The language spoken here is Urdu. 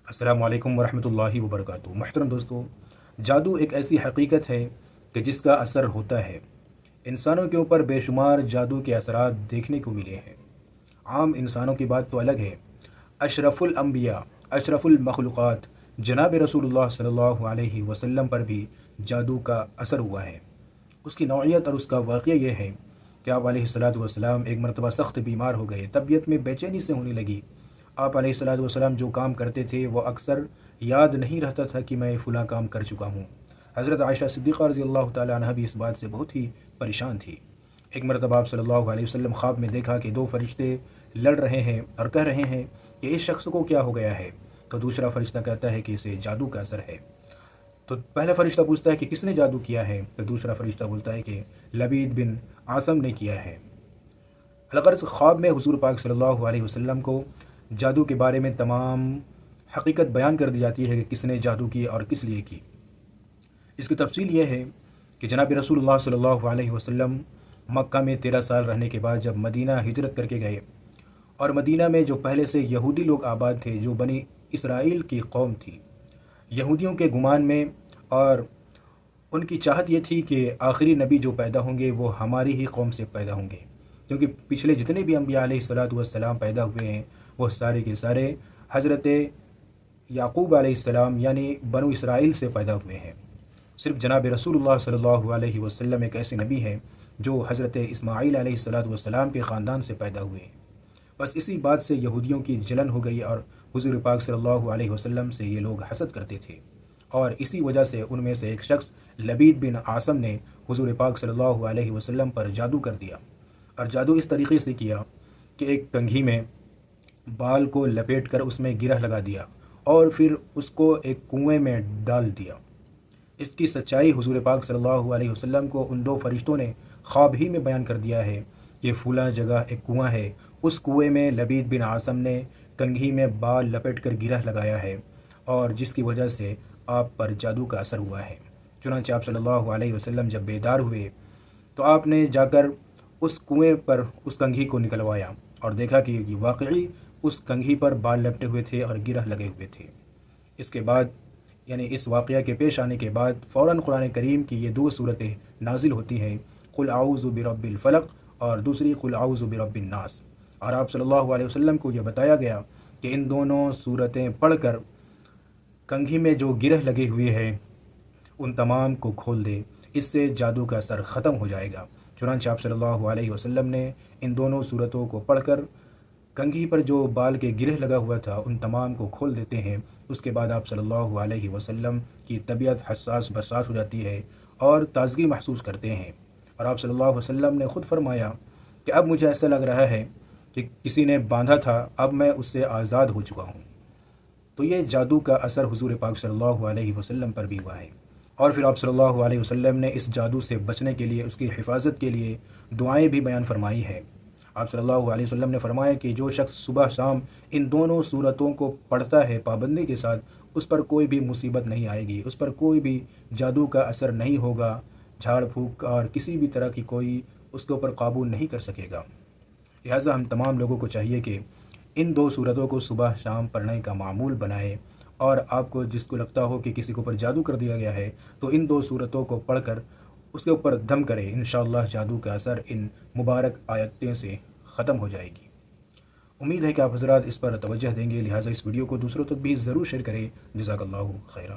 السلام علیکم ورحمۃ اللہ وبرکاتہ۔ محترم دوستو، جادو ایک ایسی حقیقت ہے کہ جس کا اثر ہوتا ہے۔ انسانوں کے اوپر بے شمار جادو کے اثرات دیکھنے کو ملے ہیں۔ عام انسانوں کی بات تو الگ ہے، اشرف الانبیاء، اشرف المخلوقات جناب رسول اللہ صلی اللہ علیہ وسلم پر بھی جادو کا اثر ہوا ہے۔ اس کی نوعیت اور اس کا واقعہ یہ ہے کہ آپ علیہ الصلاۃ والسلام ایک مرتبہ سخت بیمار ہو گئے، طبیعت میں بے چینی سے ہونے لگی۔ آپ علیہ الصلاۃ والسلام جو کام کرتے تھے وہ اکثر یاد نہیں رہتا تھا کہ میں فلاں کام کر چکا ہوں۔ حضرت عائشہ صدیقہ رضی اللہ تعالی عنہ بھی اس بات سے بہت ہی پریشان تھی۔ ایک مرتبہ آپ صلی اللہ علیہ وسلم خواب میں دیکھا کہ دو فرشتے لڑ رہے ہیں اور کہہ رہے ہیں کہ اس شخص کو کیا ہو گیا ہے، تو دوسرا فرشتہ کہتا ہے کہ اسے جادو کا اثر ہے۔ تو پہلا فرشتہ پوچھتا ہے کہ کس نے جادو کیا ہے، تو دوسرا فرشتہ بولتا ہے کہ لبید بن عاصم نے کیا ہے۔ الغرض خواب میں حضور پاک صلی اللہ علیہ وسلم کو جادو کے بارے میں تمام حقیقت بیان کر دی جاتی ہے کہ کس نے جادو کی اور کس لیے کی۔ اس کی تفصیل یہ ہے کہ جناب رسول اللہ صلی اللہ علیہ وسلم مکہ میں 13 سال رہنے کے بعد جب مدینہ ہجرت کر کے گئے، اور مدینہ میں جو پہلے سے یہودی لوگ آباد تھے، جو بنی اسرائیل کی قوم تھی، یہودیوں کے گمان میں اور ان کی چاہت یہ تھی کہ آخری نبی جو پیدا ہوں گے وہ ہماری ہی قوم سے پیدا ہوں گے، کیونکہ پچھلے جتنے بھی انبیاء علیہ الصلاۃ والسلام پیدا ہوئے ہیں وہ سارے کے سارے حضرت یعقوب علیہ السلام یعنی بنو اسرائیل سے پیدا ہوئے ہیں۔ صرف جناب رسول اللہ صلی اللہ علیہ وسلم ایک ایسے نبی ہیں جو حضرت اسماعیل علیہ الصلاۃ والسلام کے خاندان سے پیدا ہوئے ہیں۔ بس اسی بات سے یہودیوں کی جلن ہو گئی اور حضور پاک صلی اللہ علیہ وسلم سے یہ لوگ حسد کرتے تھے، اور اسی وجہ سے ان میں سے ایک شخص لبید بن عاصم نے حضور پاک صلی اللہ علیہ وسلم پر جادو کر دیا، اور جادو اس طریقے سے کیا کہ ایک کنگھی میں بال کو لپیٹ کر اس میں گرہ لگا دیا اور پھر اس کو ایک کنویں میں ڈال دیا۔ اس کی سچائی حضور پاک صلی اللہ علیہ وسلم کو ان دو فرشتوں نے خواب ہی میں بیان کر دیا ہے کہ فلاں جگہ ایک کنواں ہے، اس کنویں میں لبید بن عاصم نے کنگھی میں بال لپیٹ کر گرہ لگایا ہے، اور جس کی وجہ سے آپ پر جادو کا اثر ہوا ہے۔ چنانچہ آپ صلی اللہ علیہ وسلم جب بیدار ہوئے تو آپ نے جا کر اس کنویں پر اس کنگھی کو نکلوایا اور دیکھا کہ یہ واقعی اس کنگھی پر بال لپٹے ہوئے تھے اور گرہ لگے ہوئے تھے۔ اس کے بعد یعنی اس واقعہ کے پیش آنے کے بعد فوراً قرآن کریم کی یہ دو صورتیں نازل ہوتی ہیں، قل اعوذ برب الفلق اور دوسری قل اعوذ برب الناس، اور آپ صلی اللہ علیہ وسلم کو یہ بتایا گیا کہ ان دونوں صورتیں پڑھ کر کنگھی میں جو گرہ لگے ہوئے ہیں ان تمام کو کھول دے، اس سے جادو کا اثر ختم ہو جائے گا۔ چنانچہ آپ صلی اللہ علیہ وسلم نے ان دونوں صورتوں کو پڑھ کر کنگھی پر جو بال کے گرہ لگا ہوا تھا ان تمام کو کھول دیتے ہیں۔ اس کے بعد آپ صلی اللہ علیہ وسلم کی طبیعت حساس بساس ہو جاتی ہے اور تازگی محسوس کرتے ہیں، اور آپ صلی اللہ علیہ وسلم نے خود فرمایا کہ اب مجھے ایسا لگ رہا ہے کہ کسی نے باندھا تھا، اب میں اس سے آزاد ہو چکا ہوں۔ تو یہ جادو کا اثر حضور پاک صلی اللہ علیہ وسلم پر بھی ہوا ہے، اور پھر آپ صلی اللہ علیہ وسلم نے اس جادو سے بچنے کے لیے، اس کی حفاظت کے لیے دعائیں بھی بیان فرمائی ہیں۔ آپ صلی اللہ علیہ وسلم نے فرمایا کہ جو شخص صبح شام ان دونوں صورتوں کو پڑھتا ہے پابندی کے ساتھ، اس پر کوئی بھی مصیبت نہیں آئے گی، اس پر کوئی بھی جادو کا اثر نہیں ہوگا، جھاڑ پھونک اور کسی بھی طرح کی کوئی اس کے اوپر قابو نہیں کر سکے گا۔ لہٰذا ہم تمام لوگوں کو چاہیے کہ ان دو صورتوں کو صبح شام پڑھنے کا معمول بنائیں، اور آپ کو جس کو لگتا ہو کہ کسی کے اوپر جادو کر دیا گیا ہے تو ان دو صورتوں کو پڑھ کر اس کے اوپر دم کرے، انشاءاللہ جادو کا اثر ان مبارک آیتیں سے ختم ہو جائے گی۔ امید ہے کہ آپ حضرات اس پر توجہ دیں گے، لہٰذا اس ویڈیو کو دوسروں تک بھی ضرور شیئر کریں۔ جزاک اللہ خیرہ۔